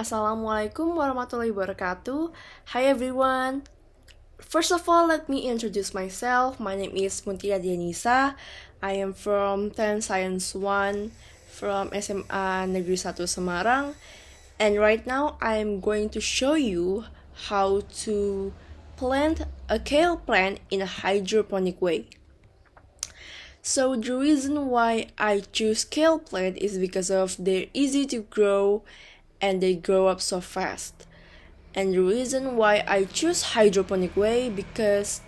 Assalamualaikum warahmatullahi wabarakatuh. Hi everyone. First of all, let me introduce myself. My name is Muthia XMIPA1. I am from 10 Science 1 from SMA Negeri 1 Semarang. And right now I am going to show you how to plant a kale plant in a hydroponic way. So the reason why I choose kale plant is because of they're easy to grow and they grow up so fast. And the reason why I choose hydroponic way because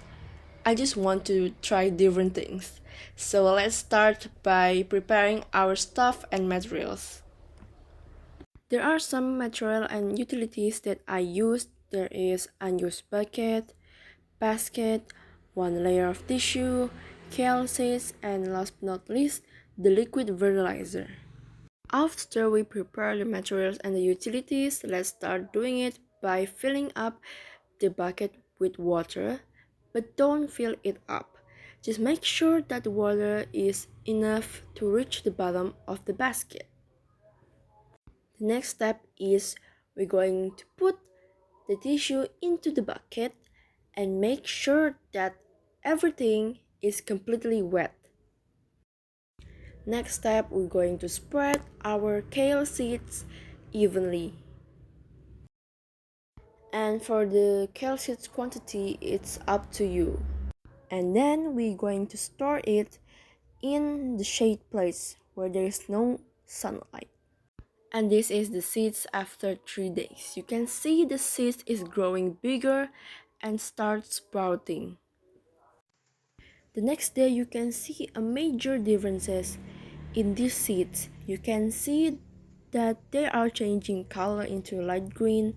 I just want to try different things. So let's start by preparing our stuff and materials. There are some material and utilities that I used. There is unused bucket, basket, one layer of tissue, kale seeds, and last but not least, the liquid fertilizer. After we prepare the materials and the utilities, let's start doing it by filling up the bucket with water, but don't fill it up. Just make sure that the water is enough to reach the bottom of the basket. The next step is we're going to put the tissue into the bucket and make sure that everything is completely wet. Next step, we're going to spread our kale seeds evenly. And for the kale seeds quantity, it's up to you. And then we're going to store it in the shade place where there is no sunlight. And this is the seeds after 3 days. You can see the seeds is growing bigger and start sprouting. The next day you can see a major differences in these seeds. You can see that they are changing color into light green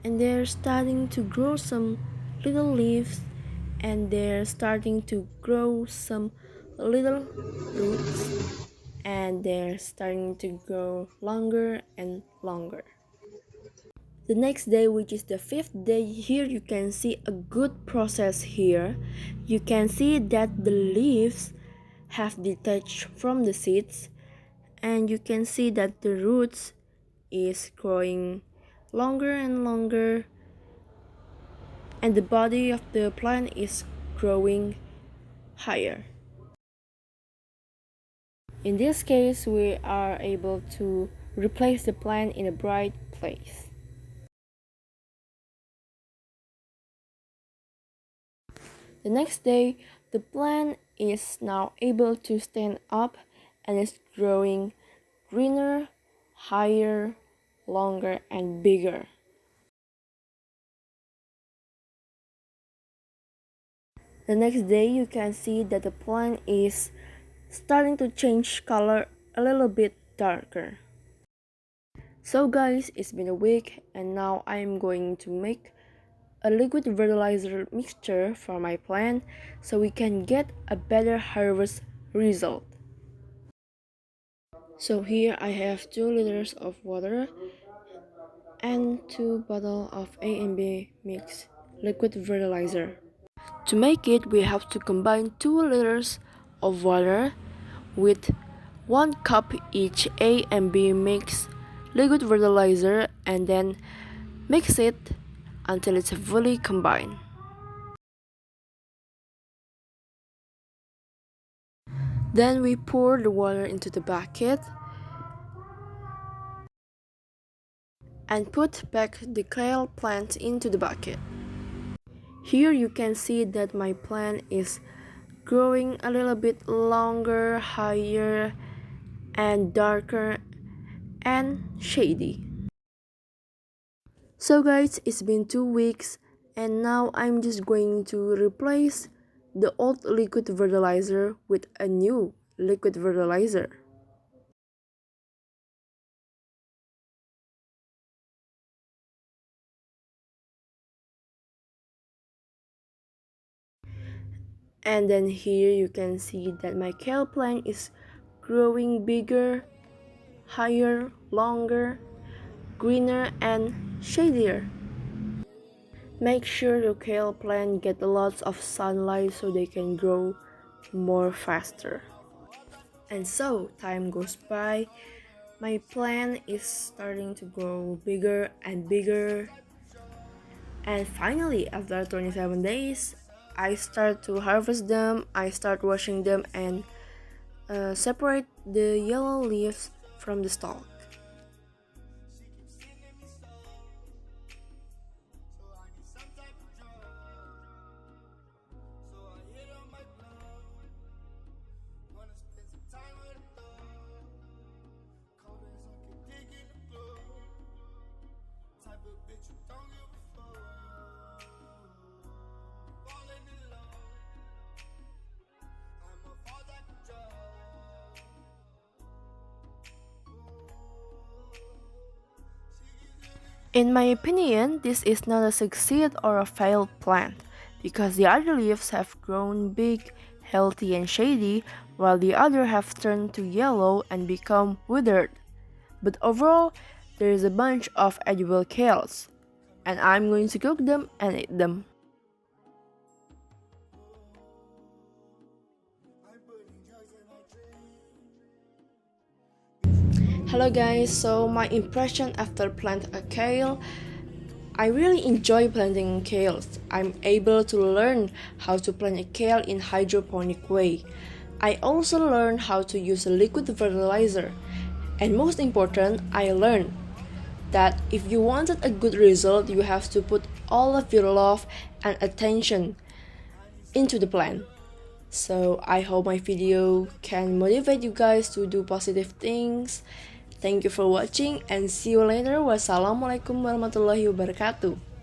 and they're starting to grow some little leaves and they're starting to grow some little roots and they're starting to grow longer and longer. The next day, which is the 5th day, here you can see a good process here. You can see that the leaves have detached from the seeds and you can see that the roots is growing longer and longer and the body of the plant is growing higher. In this case, we are able to replace the plant in a bright place. The next day, the plant is now able to stand up and is growing greener, higher, longer, and bigger. The next day, you can see that the plant is starting to change color a little bit darker. So guys, it's been a week and now I am going to make a liquid fertilizer mixture for my plant so we can get a better harvest result. So here I have 2 liters of water and 2 bottles of A and B mix liquid fertilizer. To make it, we have to combine 2 liters of water with 1 cup each A and B mix liquid fertilizer and then mix it until it's fully combined. Then we pour the water into the bucket and put back the kale plant into the bucket. Here you can see that my plant is growing a little bit longer, higher, and darker and shady. So guys, it's been 2 weeks and now I'm just going to replace the old liquid fertilizer with a new liquid fertilizer. And then here you can see that my kale plant is growing bigger, higher, longer, greener and shadier. Make sure the kale plant get lots of sunlight so they can grow more faster. And so time goes by My plant is starting to grow bigger and bigger. And finally, after 27 days, I start to harvest them, I start washing them and separate the yellow leaves from the stalk. In my opinion, this is not a succeed or a failed plant because the other leaves have grown big, healthy, and shady, while the other have turned to yellow and become withered. But overall, there is a bunch of edible kales, and I'm going to cook them and eat them. Hello guys, so my impression after plant a kale, I really enjoy planting kales. I'm able to learn how to plant a kale in hydroponic way. I also learned how to use a liquid fertilizer. And most important, I learned that if you wanted a good result, you have to put all of your love and attention into the plant. So I hope my video can motivate you guys to do positive things. Thank you for watching and see you later. Wassalamualaikum warahmatullahi wabarakatuh.